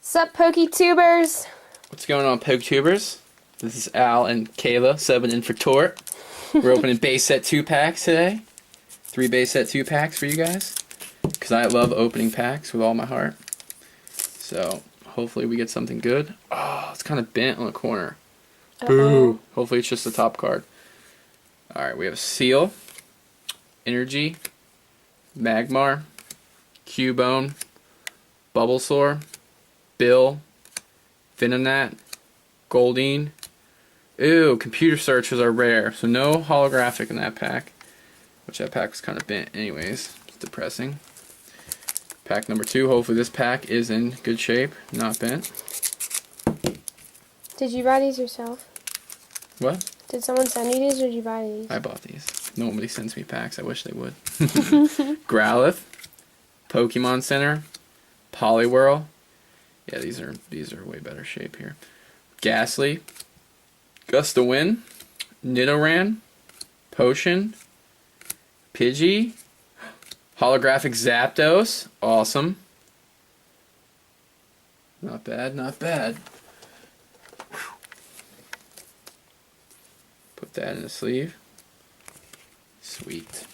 Sup, PokeTubers? What's going on, PokeTubers? This is Al and Kayla, subbing in for Tort. We're opening base set 2-packs today. 3 base set 2-packs for you guys. Because I love opening packs with all my heart. So, hopefully we get something good. Oh, it's kind of bent on the corner. Boo! Hopefully it's just the top card. Alright, we have a Seal, Energy, Magmar, Cubone, Bulbasaur, Bill, Venonat, Goldeen. Ew, Computer Search was our rare, so no holographic in that pack. Which that pack was kind of bent anyways. It's depressing. Pack number 2, hopefully this pack is in good shape, not bent. Did you buy these yourself? What? Did someone send you these or did you buy these? I bought these. Nobody sends me packs, I wish they would. Growlithe, Pokemon Center, Poliwhirl. Yeah, these are way better shape here. Ghastly, Gust of Wind, Nidoran, Potion, Pidgey, holographic Zapdos, awesome. Not bad, not bad. Put that in the sleeve. Sweet.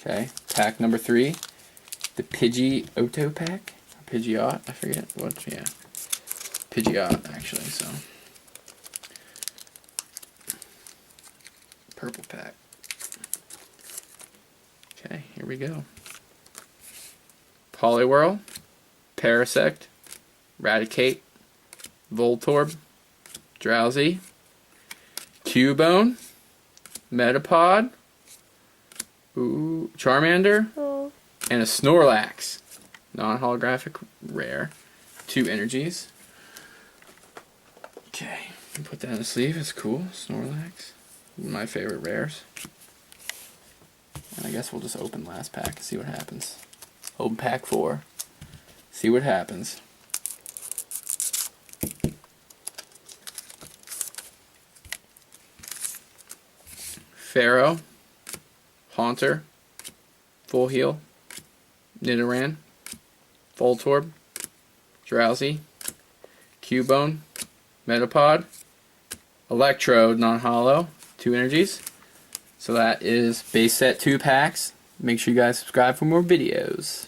Okay, pack number 3, the Pidgeotto pack. Pidgeot, I forget what, yeah. Pidgeot, actually, so. Purple pack. Okay, here we go. Poliwhirl, Parasect, Raticate, Voltorb, Drowsy, Cubone, Metapod, Charmander, and a Snorlax. Non-holographic rare. 2 energies. Okay, put that in the sleeve. It's cool. Snorlax. My favorite rares. And I guess we'll just open last pack and see what happens. Open pack 4. See what happens. Pharaoh, Haunter, Full Heal, Nidoran, Voltorb, Drowsy, Cubone, Metapod, Electrode, non-holo, 2 energies. So that is base set 2 packs. Make sure you guys subscribe for more videos.